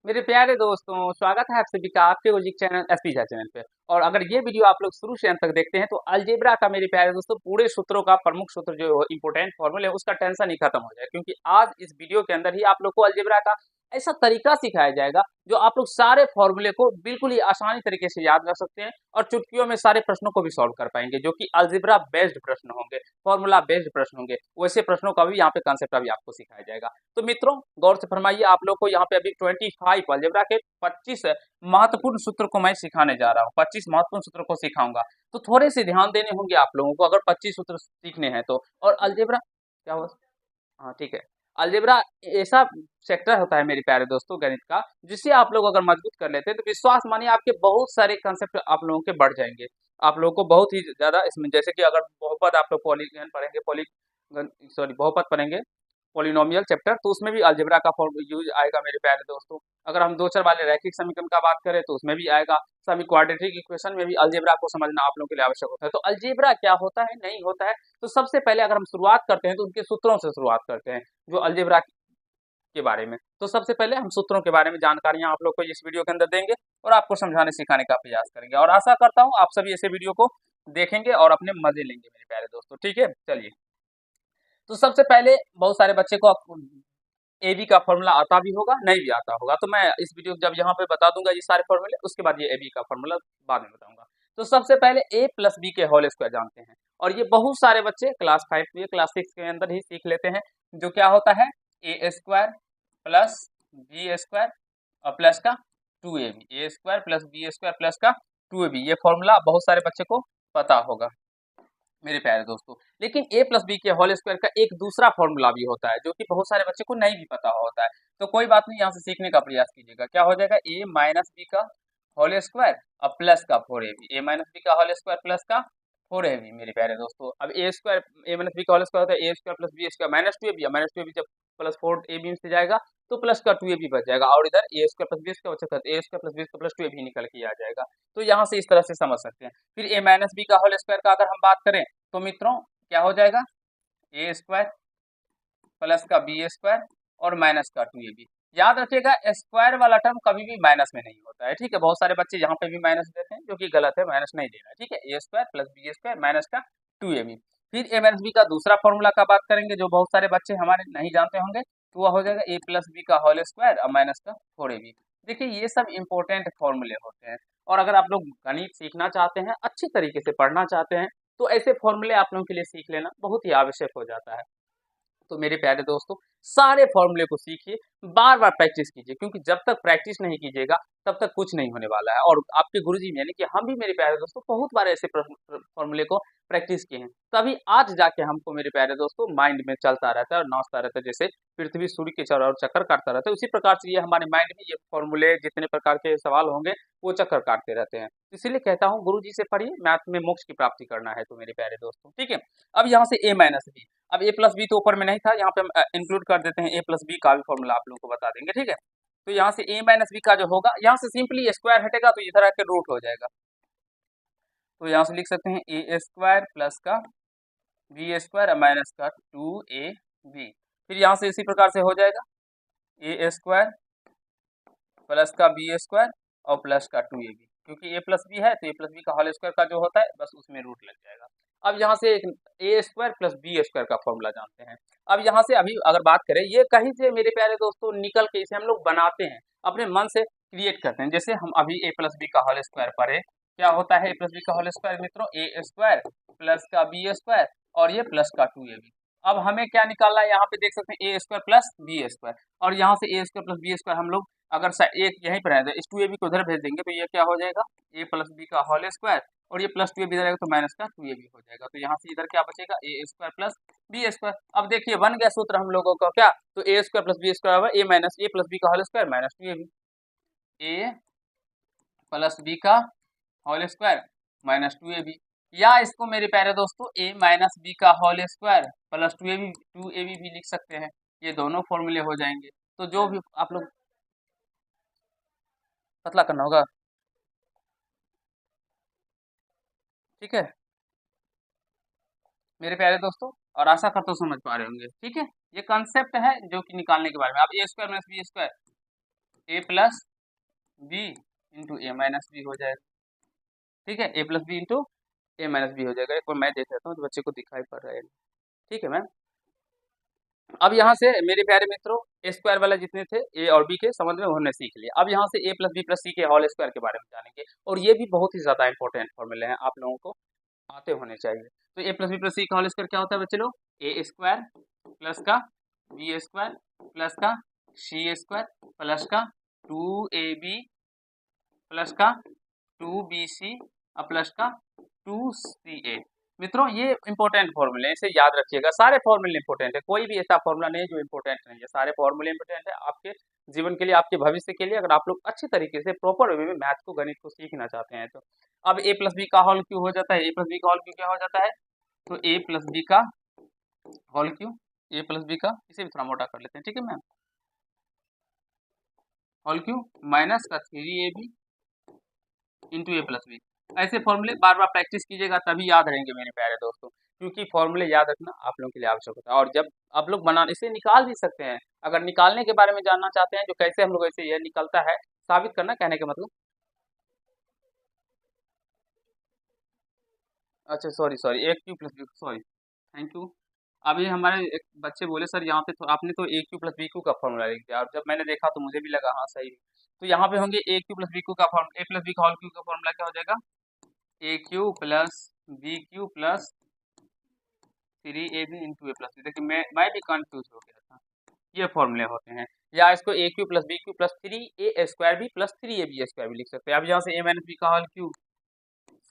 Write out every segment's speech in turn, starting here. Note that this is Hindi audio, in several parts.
मेरे प्यारे दोस्तों, स्वागत है आप सभी का आपके music channel SP Jha channel पे। और अगर ये वीडियो आप लोग शुरू से अंत तक देखते हैं तो अलजेब्रा का मेरे प्यारे दोस्तों पूरे सूत्रों का प्रमुख सूत्र जो इंपोर्टेंट फॉर्मूले है उसका टेंशन ही खत्म हो जाए, क्योंकि आज इस वीडियो के अंदर ही आप लोग को अलजेब्रा का ऐसा तरीका सिखाया जाएगा जो आप लोग सारे फॉर्मूले को बिल्कुल ही आसानी तरीके से याद रख सकते हैं और चुटकियों में सारे प्रश्नों को भी सॉल्व कर पाएंगे, जो कि अलजेब्रा बेस्ड प्रश्न होंगे, फॉर्मूला बेस्ड प्रश्न होंगे। वैसे प्रश्नों का भी यहाँ पे कंसेप्ट अभी आपको सिखाया जाएगा। तो मित्रों, गौर से फरमाइए, आप लोग को यहाँ पे अभी 25 अलजेब्रा के 25 महत्वपूर्ण सूत्र को मैं सिखाने जा रहा हूँ। 25 महत्वपूर्ण सूत्र को सिखाऊंगा, तो थोड़े से ध्यान देने होंगे आप लोगों को अगर 25 सूत्र सीखने हैं तो। और अलजेब्रा क्या हुआ? हाँ, ठीक है। अलजेब्रा ऐसा सेक्टर होता है मेरे प्यारे दोस्तों गणित का, जिसे आप लोग अगर मजबूत कर लेते हैं तो विश्वास मानिए आपके बहुत सारे कंसेप्ट आप लोगों के बढ़ जाएंगे। आप लोगों को बहुत ही ज्यादा इसमें, जैसे कि अगर बहुपद आप लोग पॉलीगन पढ़ेंगे, बहुपद पढ़ेंगे, पॉलिनोमियल चैप्टर, तो उसमें भी अलजेब्रा का यूज आएगा मेरे प्यारे दोस्तों। अगर हम दो चर वाले रैखिक समीकरण का बात करें तो उसमें भी आएगा। सभी क्वाड्रेटिक इक्वेशन में भी अलजेब्रा को समझना आप लोगों के लिए आवश्यक होता है। तो अलजेब्रा क्या होता है, नहीं होता है, तो सबसे पहले अगर हम शुरुआत करते हैं तो उनके सूत्रों से शुरुआत करते हैं जो अलजेब्रा के बारे में। तो सबसे पहले हम सूत्रों के बारे में जानकारियां आप लोग को इस वीडियो के अंदर देंगे और आपको समझाने सिखाने का प्रयास करेंगे, और आशा करता हूं आप सभी ऐसे वीडियो को देखेंगे और अपने मजे लेंगे मेरे प्यारे दोस्तों। ठीक है, चलिए। तो सबसे पहले बहुत सारे बच्चे को एबी का फॉर्मूला आता भी होगा, नहीं भी आता होगा, तो मैं इस वीडियो जब यहाँ पे बता दूंगा ये सारे फॉर्मूले, उसके बाद ये एबी का फॉर्मूला बाद में बताऊंगा। तो सबसे पहले ए प्लस बी के होल स्क्वायर जानते हैं, और ये बहुत सारे बच्चे क्लास 5 में, क्लास 6 के अंदर ही सीख लेते हैं। जो क्या होता है, a square plus b square और प्लस का 2ab, a square plus b square plus का 2ab, ये फॉर्मूला बहुत सारे बच्चे को पता होगा मेरे प्यारे दोस्तों। लेकिन ए प्लस बी के होल स्क्वायर का एक दूसरा फॉर्मूला भी होता है जो कि बहुत सारे बच्चे को नहीं भी पता होता है। तो कोई बात नहीं, यहाँ से सीखने का प्रयास कीजिएगा। क्या हो जाएगा, ए माइनस बी का होल स्क्वायर और प्लस का 4ab, ए माइनस बी का होल स्क्वायर प्लस का 4ab मेरे प्यारे दोस्तों। अब a square, a minus b का होल स्क्वायर होता है a square plus b square minus 2ab, minus 2ab जब प्लस 4ab से जाएगा तो प्लस का 2ab बच जाएगा, और इधर a square plus b square बचा a square plus b square plus 2ab निकल के आ जाएगा। तो यहाँ से इस तरह से समझ सकते हैं। फिर ए माइनस बी का होल स्क्वायर का अगर हम बात करें तो मित्रों क्या हो जाएगा, ए स्क्वायर प्लस का बी स्क्वायर और माइनस का 2ab। याद रखिएगा, स्क्वायर वाला टर्म कभी भी माइनस में नहीं होता है, ठीक है। बहुत सारे बच्चे यहाँ पे भी माइनस देते हैं, जो कि गलत है, माइनस नहीं देना है, ठीक है। A square plus b square minus का 2ab। फिर ए माइनस बी का दूसरा फॉर्मूला का बात करेंगे जो बहुत सारे बच्चे हमारे नहीं जानते होंगे, तो वह हो जाएगा ए प्लस बी का होल स्क्वायर और माइनस का 4ab। देखिए, ये सब इंपॉर्टेंट फॉर्मूले होते हैं, और अगर आप लोग गणित सीखना चाहते हैं, अच्छी तरीके से पढ़ना चाहते हैं, तो ऐसे फॉर्मूले आप लोगों के लिए सीख लेना बहुत ही आवश्यक हो जाता है। तो मेरे प्यारे दोस्तों, सारे फॉर्मूले को सीखिए, बार बार प्रैक्टिस कीजिए, क्योंकि जब तक प्रैक्टिस नहीं कीजिएगा तब तक कुछ नहीं होने वाला है। और आपके गुरुजी यानी कि हम भी मेरे प्यारे दोस्तों बहुत बार ऐसे फॉर्मूले को प्रैक्टिस किए हैं, तभी आज जाके हमको मेरे प्यारे दोस्तों माइंड में चलता रहता है और नाचता रहता है। जैसे पृथ्वी सूर्य के चारों ओर चक्कर काटता रहता है, उसी प्रकार से ये हमारे माइंड में ये फॉर्मूले जितने प्रकार के सवाल होंगे वो चक्कर काटते रहते हैं। इसीलिए कहता हूँ गुरु जी से पढ़िए, मैथ में मोक्ष की प्राप्ति करना है तो मेरे प्यारे दोस्तों। ठीक है, अब यहाँ से ए माइनस बी, अब ए प्लस बी तो ऊपर में नहीं था, यहाँ पे हम इंक्लूड कर देते हैं, ए प्लस बी का भी फॉर्मूला आप लोगों को बता देंगे। ठीक है, तो यहाँ से ए माइनस बी का जो होगा, यहाँ से सिंपली स्क्वायर हटेगा तो इधर आके रूट हो जाएगा। तो यहाँ से लिख सकते हैं ए स्क्वायर प्लस का बी स्क्वायर माइनस का 2ab। फिर यहाँ से इसी प्रकार से हो जाएगा ए स्क्वायर प्लस का बी स्क्वायर और प्लस का 2ab, क्योंकि ए प्लस बी है तो ए प्लस बी का होल स्क्वायर का जो होता है बस उसमें रूट लग जाएगा। अब यहाँ से एक ए स्क्वायर प्लस बी स्क्वायर का फॉर्मूला जानते हैं। अब यहाँ से अभी अगर बात करें, ये कहीं से मेरे प्यारे दोस्तों निकल के इसे हम लोग बनाते हैं, अपने मन से क्रिएट करते हैं। जैसे हम अभी ए प्लस बी का होल स्क्वायर पढ़े, क्या होता है ए प्लस बी का होल स्क्वायर मित्रों, ए स्क्वायर प्लस का बी स्क्वायर और ये प्लस का 2ab। अब हमें क्या निकालना है, यहाँ पे देख सकते हैं ए स्क्वायर प्लस बी स्क्वायर, और यहाँ से ए स्क्वायर प्लस बी स्क्वायर हम लोग अगर एक यहीं पर है तो इस 2ab को उधर भेज देंगे तो ये क्या हो जाएगा, ए प्लस बी का होल स्क्वायर और ये प्लस 2ab इधर आएगा तो माइनस का 2ab हो जाएगा। तो यहाँ से इधर क्या बचेगा, ए स्क्वायर प्लस बी स्क्वायर। अब देखिए बन गया सूत्र हम लोगों का क्या, तो ए स्क्वायर प्लस बी स्क्वायर होगा ए माइनस ए प्लस बी का होल स्क्वायर माइनस 2ab, ए प्लस बी का होल स्क्वायर माइनस 2ab, या इसको मेरे प्यारे दोस्तों ए माइनस बी का होल स्क्वायर प्लस 2ab भी लिख सकते हैं। ये दोनों फॉर्मूले हो जाएंगे। तो जो भी आप लोग पतला करना होगा, ठीक है मेरे प्यारे दोस्तों, और आशा करता हूँ समझ पा रहे होंगे। ठीक है, ये कंसेप्ट है जो कि निकालने के बारे में। अब a square minus B square, A plus b into a minus B हो जाएगा। ठीक है, ए plus b into a minus B हो जाएगा। एक बार मैं देख लेता हूँ तो बच्चे को दिखाई पड़ रहा है। ठीक है मैम। अब यहाँ से मेरे प्यारे मित्रों ए स्क्वायर वाला जितने थे ए और बी के समझ में उन्होंने सीख लिया। अब यहाँ से ए प्लस बी प्लस सी के होल स्क्वायर के बारे में जानेंगे, और ये भी बहुत ही ज्यादा इंपॉर्टेंट फॉर्मूले हैं, आप लोगों को आते होने चाहिए। तो ए प्लस बी प्लस सी का होल स्क्वायर क्या होता है बच्चे लोग? ए स्क्वायर प्लस का बी स्क्वायर प्लस का सी स्क्वायर प्लस का 2ab प्लस का 2bc प्लस का 2ca। मित्रों ये इंपॉर्टेंट फॉर्मूले हैं, इसे याद रखिएगा। सारे फॉर्मूले इंपॉर्टेंट है, कोई भी ऐसा फॉर्मूला नहीं है जो इंपॉर्टेंट नहीं है। सारे फॉर्मूले इंपॉर्टेंट है आपके जीवन के लिए, आपके भविष्य के लिए, अगर आप लोग अच्छे तरीके से प्रॉपर वे में मैथ को, गणित को सीखना चाहते हैं तो। अब ए प्लस बी का होल क्यों हो जाता है? ए प्लस बी का होल क्यों क्या हो जाता है? तो ए प्लस बी का होल क्यों, ए प्लस बी का, इसे भी थोड़ा मोटा कर लेते हैं। ठीक है मैम, होल क्यों माइनस का 3ab into a plus B. ऐसे फॉर्मूले बार बार प्रैक्टिस कीजिएगा तभी याद रहेंगे मेरे प्यारे दोस्तों, क्योंकि फॉर्मूले याद रखना आप लोगों के लिए आवश्यक होता है। और जब आप लोग बना इसे निकाल भी सकते हैं, अगर निकालने के बारे में जानना चाहते हैं जो कैसे हम लोग ऐसे यह निकलता है साबित करना, कहने का मतलब। अच्छा sorry sorry, A Q plus B, sorry, thank you. अभी हमारे एक बच्चे बोले सर यहाँ पे तो आपने तो a Q plus b cube का फॉर्मूला लिख दिया, और जब मैंने देखा तो मुझे भी लगा हाँ सही है। तो यहाँ पे होंगे a Q plus b cube का फॉर्म, ए प्लस बी का होल क्यू का फॉर्मूला क्या हो जाएगा? A Q plus b cube plus 3ab into a plus b. देखिए मैं भी कंफ्यूज हो गया था, ये फॉर्मूले होते हैं। या इसको a Q plus b cube plus 3a² b plus 3ab² भी लिख सकते हैं। अब यहाँ से ए माइनस बी का होल क्यू,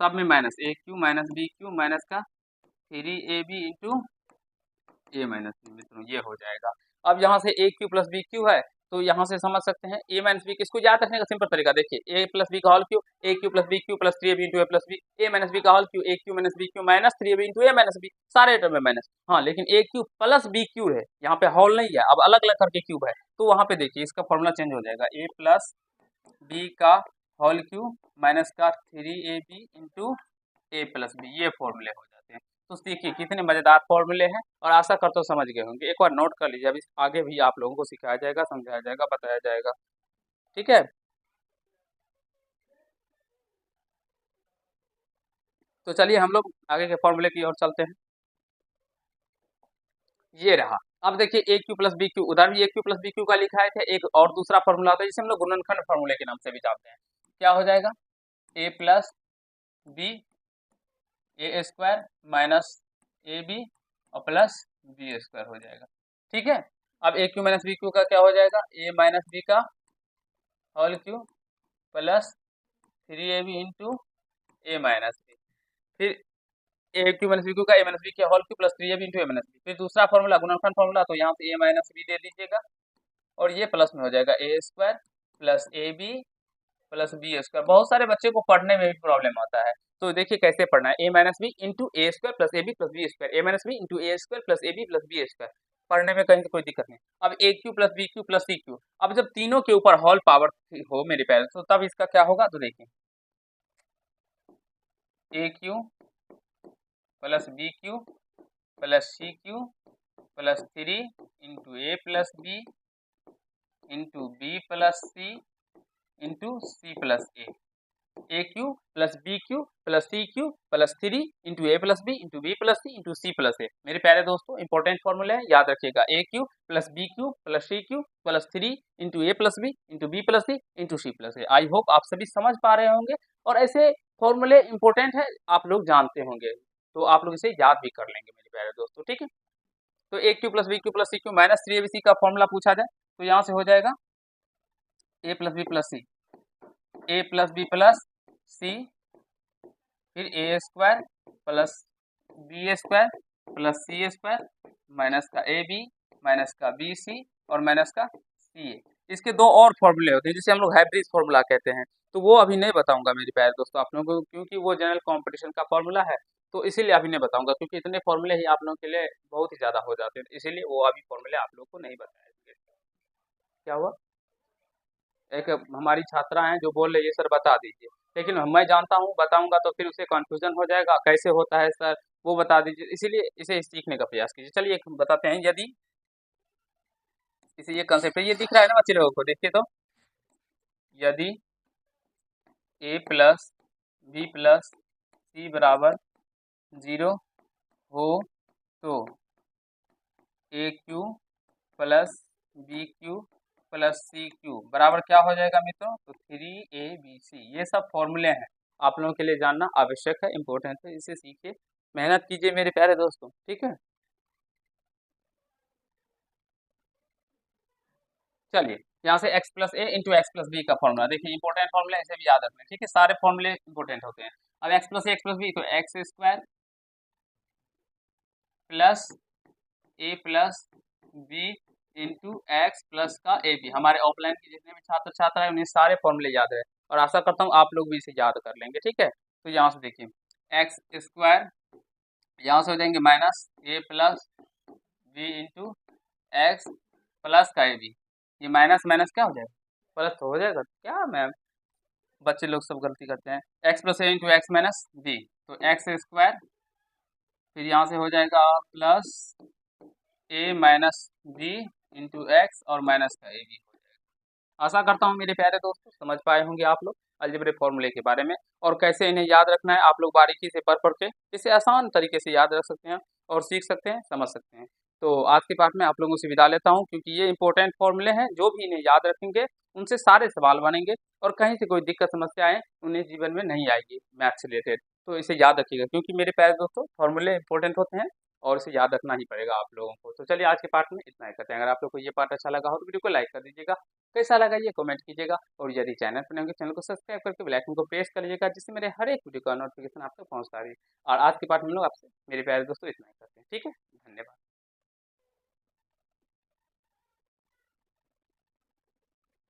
सब में minus, a cube minus b cube minus का 3ab into a minus B. मित्रों ये हो जाएगा। अब यहाँ से ए क्यू प्लस बी क्यू है, तो यहाँ से समझ सकते हैं ए माइनस बी, किसको याद रखने का सिंपल तरीका देखिए, ए प्लस बी का whole cube, a Q plus b cube plus 3ab into a plus b, a minus b का whole cube, a cube minus b cube minus 3ab into a minus b, सारे टर्म में माइनस। हाँ लेकिन a Q plus b cube है, यहाँ पे होल नहीं है, अब अलग अलग करके क्यूब है, तो वहाँ पे देखिए इसका फॉर्मूला चेंज हो जाएगा, ए प्लस बी का होल क्यू माइनस का 3ab into a plus B, ये फॉर्मूले हो जाते हैं। तो देखिए कितने मजेदार फॉर्मूले हैं, और आशा करता हूँ समझ गए होंगे। एक बार नोट कर लीजिए, अभी आगे भी आप लोगों को सिखाया जाएगा, समझाया जाएगा, बताया जाएगा। ठीक है, तो चलिए हम लोग आगे के फॉर्मूले की ओर चलते हैं। ये रहा। अब देखिए a Q plus b Q, उधर भी ए क्यू प्लस बी क्यू का लिखा है, एक और दूसरा फॉर्मूला होता है जिसे हम लोग गुणनखंड फॉर्मूले के नाम से भी जानते हैं। क्या हो जाएगा? A plus b a square minus a b और प्लस बी स्क्वायर हो जाएगा। ठीक है, अब a cube minus b cube का क्या हो जाएगा? ए माइनस बी का whole cube plus 3ab into a minus b, फिर a cube minus b cube का ए माइनस बी के whole cube plus 3ab into a minus b. फिर दूसरा फॉर्मूला गुणनखंड फॉर्मूला, तो यहाँ पे ए माइनस बी दे दीजिएगा, और ये प्लस में हो जाएगा a square plus a b plus b square. बहुत सारे बच्चे को पढ़ने में भी प्रॉब्लम आता है, तो देखिए कैसे पढ़ना है, a minus b into a square plus a b plus b square, a minus b into a square plus a b plus b square. पढ़ने में कहीं कोई दिक्कत नहीं। अब a Q plus b cube plus c cube, अब जब तीनों के ऊपर होल पावर हो मेरे प्यारे, तो तब इसका क्या होगा? तो देखिए a Q plus b cube plus c cube plus 3 into a plus b into b plus C into C plus a Q plus b cube plus c cube plus 3 into a plus b into b plus C into C plus a. मेरे प्यारे दोस्तों इंपॉर्टेंट फॉर्मूले हैं, याद रखिएगा, a Q plus b cube plus c cube plus 3 into a plus b into b plus C into C plus A. I hope आप सभी समझ पा रहे होंगे, और ऐसे फॉर्मूले इंपॉर्टेंट है, आप लोग जानते होंगे, तो आप लोग इसे याद भी कर लेंगे मेरे प्यारे दोस्तों। ठीक है, तो a Q plus b cube plus c cube minus 3abc का फॉर्मूला पूछा जाए, तो यहाँ से हो जाएगा a plus b plus c, a plus b plus c, फिर a square plus b square plus c square minus का ए बी माइनस का बी सी और माइनस का सी ए। इसके दो और फॉर्मूले होते हैं जिसे हम लोग हाइब्रिड फॉर्मूला कहते हैं, तो वो अभी नहीं बताऊंगा मेरे प्यारे दोस्तों आप लोगों को, क्योंकि वो जनरल कंपटीशन का फॉर्मूला है, तो इसीलिए अभी नहीं बताऊंगा, क्योंकि इतने फॉर्मूले ही आप लोगों के लिए बहुत ही ज्यादा हो जाते हैं, इसीलिए वो अभी फॉर्मूले आप लोग को नहीं बताएंगे। क्या हुआ? एक हमारी छात्रा हैं जो बोल रही है सर बता दीजिए, लेकिन मैं जानता हूँ बताऊंगा तो फिर उसे कंफ्यूजन हो जाएगा, कैसे होता है सर वो बता दीजिए, इसीलिए इसे सीखने का प्रयास कीजिए। चलिए एक बताते हैं, यदि इसे ये कंसेप्ट है, ये दिख रहा है ना बच्चे लोगों को, देखिए तो यदि a plus b plus c बराबर 0 हो तो a Q plus b cube plus c cube बराबर क्या हो जाएगा मित्रों? तो 3abc। ये सब फॉर्मूले हैं, आप लोगों के लिए जानना आवश्यक है, इंपॉर्टेंट है, इसे सीखिए, मेहनत कीजिए मेरे प्यारे दोस्तों, ठीक है। चलिए यहाँ से x प्लस ए इंटू एक्स प्लस बी का फॉर्मूला देखिए, इंपॉर्टेंट फॉर्मूला इसे भी याद रखना है, ठीक है, सारे फॉर्मूले इंपॉर्टेंट होते हैं। अब x plus a x plus b तो x square plus a plus b into x plus का ए बी। हमारे ऑफलाइन के जितने भी छात्र छात्रा है उन्हें सारे फॉर्मूले याद है, और आशा करता हूँ आप लोग भी इसे याद कर लेंगे, ठीक है। तो यहाँ से देखिए एक्स स्क्वायर, यहाँ से हो जाएंगे minus a plus b into x plus का ए बी। ये माइनस माइनस क्या हो जाएगा? प्लस तो हो जाएगा, क्या मैम बच्चे लोग सब गलती करते हैं। एक्स प्लस ए इंटू एक्स माइनस बी, तो एक्स स्क्वायर, फिर यहाँ से हो जाएगा प्लस ए माइनस बी इंटू एक्स और माइनस का ए बी हो जाएगा। आशा करता हूँ मेरे प्यारे दोस्तों समझ पाए होंगे आप लोग अलजेब्रे फॉर्मूले के बारे में, और कैसे इन्हें याद रखना है आप लोग बारीकी से पढ़ पढ़ के इसे आसान तरीके से याद रख सकते हैं और सीख सकते हैं, समझ सकते हैं। तो आज के पाठ में आप लोगों से विदा लेता हूँ, क्योंकि ये इंपॉर्टेंट फॉर्मूले हैं, जो भी इन्हें याद रखेंगे उनसे सारे सवाल बनेंगे, और कहीं से कोई दिक्कत समस्या आए उन्हें जीवन में नहीं आएगी मैथ से रिलेटेड। तो इसे याद रखिएगा, क्योंकि मेरे प्यारे दोस्तों फॉर्मूले इंपॉर्टेंट होते हैं और इसे याद रखना ही पड़ेगा आप लोगों को। तो चलिए आज के पाठ में इतना ही करते हैं। अगर आप लोग को ये पाठ अच्छा लगा हो तो वीडियो को लाइक कर दीजिएगा, कैसा लगा ये कमेंट कीजिएगा, और यदि चैनल पर नए हो चैनल को सब्सक्राइब करके बेल आइकन को प्रेस कर लीजिएगा, जिससे मेरे हर एक वीडियो का नोटिफिकेशन आप तक पहुंचता रहे। और आज के पाठ में हम लोग आपसे मेरे प्यारे दोस्तों इतना ही करते हैं, ठीक है, धन्यवाद।